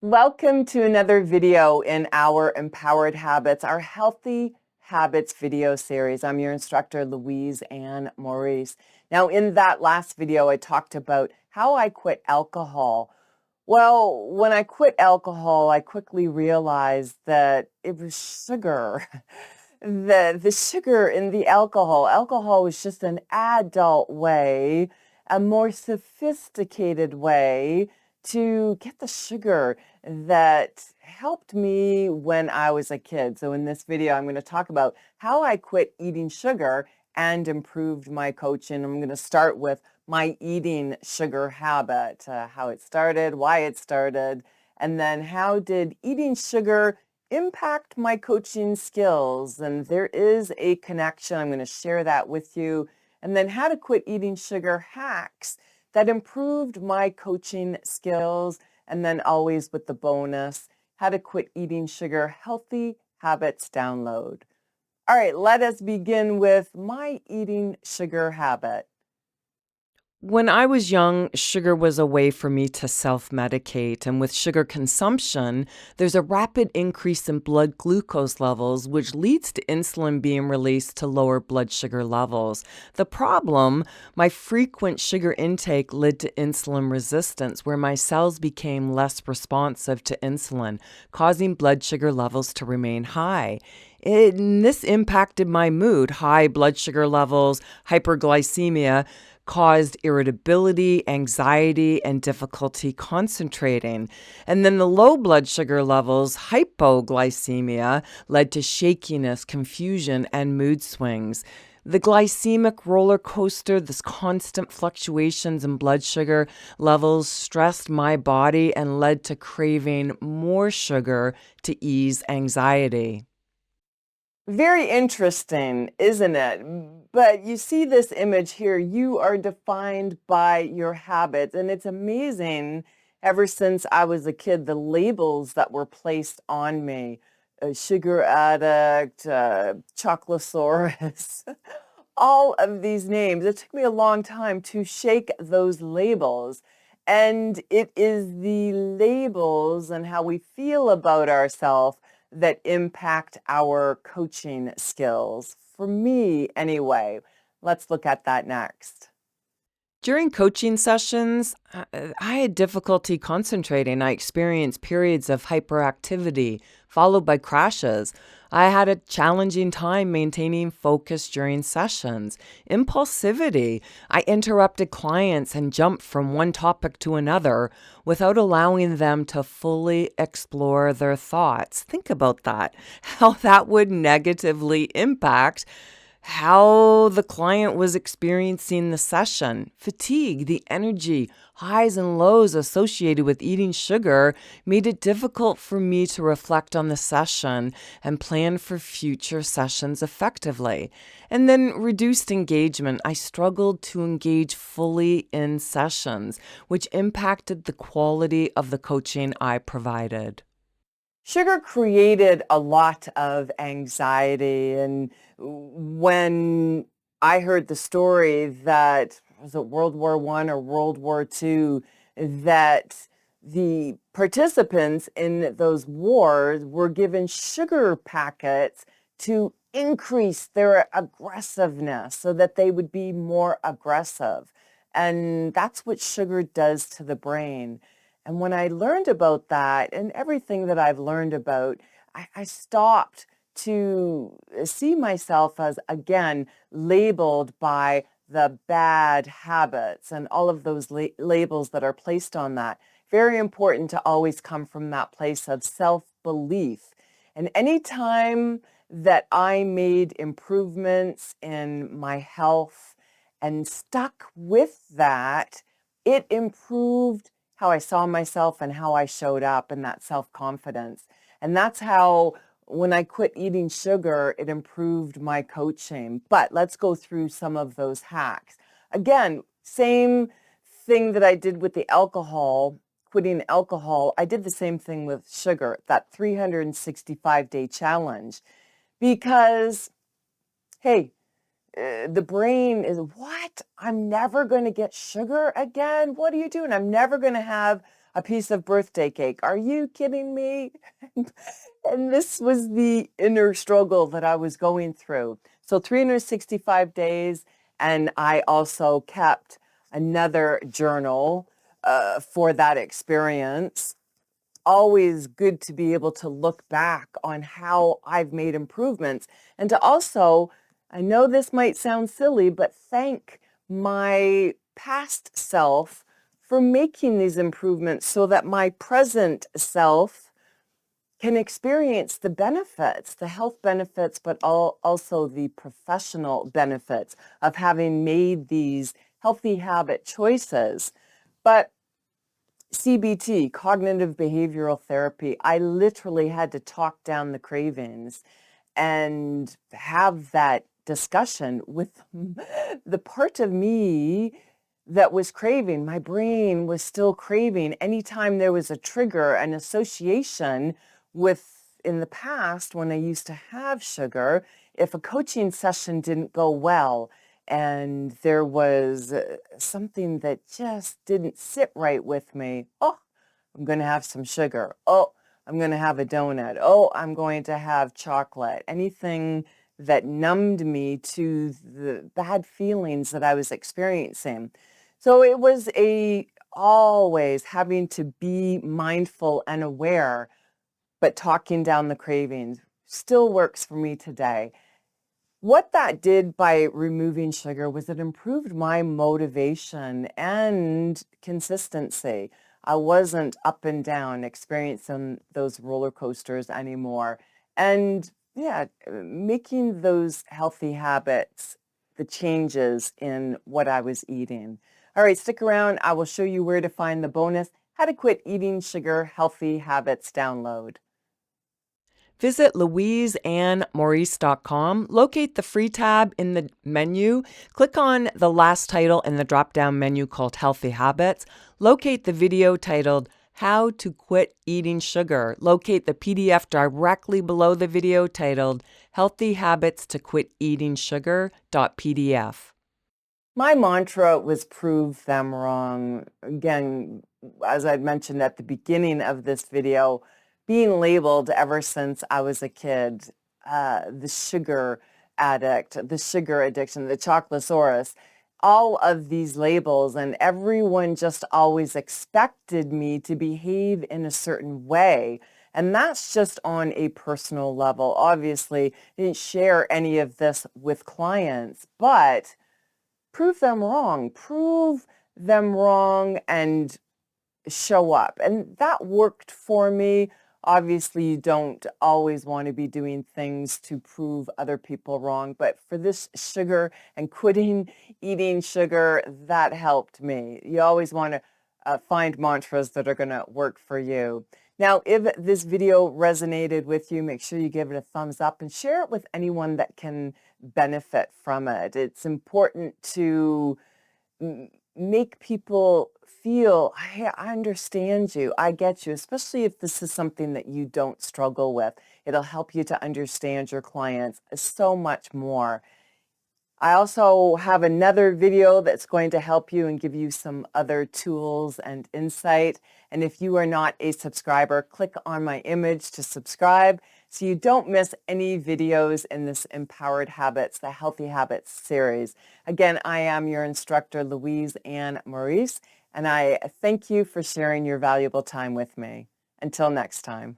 Welcome to another video in our Empowered Habits, our Healthy Habits video series. I'm your instructor, Louise and Maurice. Now, in that last video, I talked about how I quit alcohol. Well, when I quit alcohol, I quickly realized that it was sugar. The sugar in the alcohol. Alcohol was just an adult way, a more sophisticated way to get the sugar that helped me when I was a kid. So in this video, I'm going to talk about how I quit eating sugar and improved my coaching. I'm going to start with my eating sugar habit, how it started, why it started, and then how did eating sugar impact my coaching skills. And there is a connection. I'm going to share that with you. And then how to quit eating sugar hacks that improved my coaching skills. And then always with the bonus, how to quit eating sugar healthy habits download. All right, let us begin with my eating sugar habit. When I was young, sugar was a way for me to self-medicate, and with sugar consumption, there's a rapid increase in blood glucose levels, which leads to insulin being released to lower blood sugar levels. The problem, my frequent sugar intake led to insulin resistance, where my cells became less responsive to insulin, causing blood sugar levels to remain high. This impacted my mood. High blood sugar levels, hyperglycemia, caused irritability, anxiety, and difficulty concentrating. And then the low blood sugar levels, hypoglycemia, led to shakiness, confusion, and mood swings. The glycemic roller coaster, this constant fluctuations in blood sugar levels, stressed my body and led to craving more sugar to ease anxiety. Very interesting, isn't it? But you see this image here, you are defined by your habits. And it's amazing, ever since I was a kid, the labels that were placed on me. A sugar addict, chocolosaurus, all of these names. It took me a long time to shake those labels. And it is the labels and how we feel about ourselves that impact our coaching skills. For me, anyway. Let's look at that next. During coaching sessions, I had difficulty concentrating. I experienced periods of hyperactivity followed by crashes. I had a challenging time maintaining focus during sessions. Impulsivity. I interrupted clients and jumped from one topic to another without allowing them to fully explore their thoughts. Think about that, how that would negatively impact how the client was experiencing the session. Fatigue, the energy, highs and lows associated with eating sugar made it difficult for me to reflect on the session and plan for future sessions effectively. And then reduced engagement. I struggled to engage fully in sessions, which impacted the quality of the coaching I provided. Sugar created a lot of anxiety. And when I heard the story that, was it World War I or World War II, that the participants in those wars were given sugar packets to increase their aggressiveness so that they would be more aggressive. And that's what sugar does to the brain. And when I learned about that and everything that I've learned about, I stopped to see myself as, again, labeled by the bad habits and all of those labels that are placed on that. Very important to always come from that place of self-belief. And anytime that I made improvements in my health and stuck with that, it improved how I saw myself and how I showed up, and that self-confidence. And that's how, when I quit eating sugar, it improved my coaching. But let's go through some of those hacks. Again, same thing that I did with the alcohol, quitting alcohol, I did the same thing with sugar, that 365-day challenge. Because, hey, the brain is, what? I'm never going to get sugar again? What are you doing? I'm never going to have a piece of birthday cake. Are you kidding me? And this was the inner struggle that I was going through. So 365 days, and I also kept another journal for that experience. Always good to be able to look back on how I've made improvements and to also, I know this might sound silly, but thank my past self for making these improvements so that my present self can experience the benefits, the health benefits, but also the professional benefits of having made these healthy habit choices. But CBT, cognitive behavioral therapy, I literally had to talk down the cravings and have that discussion with the part of me that was craving. My brain was still craving anytime there was a trigger, an association with in the past when I used to have sugar, if a coaching session didn't go well and there was something that just didn't sit right with me, oh, I'm going to have some sugar. Oh, I'm going to have a donut. Oh, I'm going to have chocolate. Anything that numbed me to the bad feelings that I was experiencing. So it was always having to be mindful and aware, but talking down the cravings still works for me today. What that did by removing sugar was it improved my motivation and consistency. I wasn't up and down experiencing those roller coasters anymore. And yeah, making those healthy habits, the changes in what I was eating. All right, stick around. I will show you where to find the bonus How to Quit Eating Sugar Healthy Habits download. Visit louiseandmaurice.com, locate the free tab in the menu, click on the last title in the drop-down menu called Healthy Habits, locate the video titled How to Quit Eating Sugar, locate the PDF directly below the video titled Healthy Habits to Quit Eating Sugar.pdf. My mantra was prove them wrong. Again, as I'd mentioned at the beginning of this video, being labeled ever since I was a kid, the sugar addict, the sugar addiction, the chocolosaurus, all of these labels, and everyone just always expected me to behave in a certain way. And that's just on a personal level. Obviously, I didn't share any of this with clients, but prove them wrong and show up. And that worked for me. Obviously, you don't always want to be doing things to prove other people wrong, but for this sugar and quitting eating sugar, that helped me. You always want to find mantras that are going to work for you. Now, if this video resonated with you, make sure you give it a thumbs up and share it with anyone that can benefit from it. It's important to make people feel, hey, I understand you, I get you, especially if this is something that you don't struggle with. It'll help you to understand your clients so much more. I also have another video that's going to help you and give you some other tools and insight. And if you are not a subscriber, click on my image to subscribe so you don't miss any videos in this Empowered Habits, the Healthy Habits series. Again, I am your instructor, Louise and Maurice, and I thank you for sharing your valuable time with me. Until next time.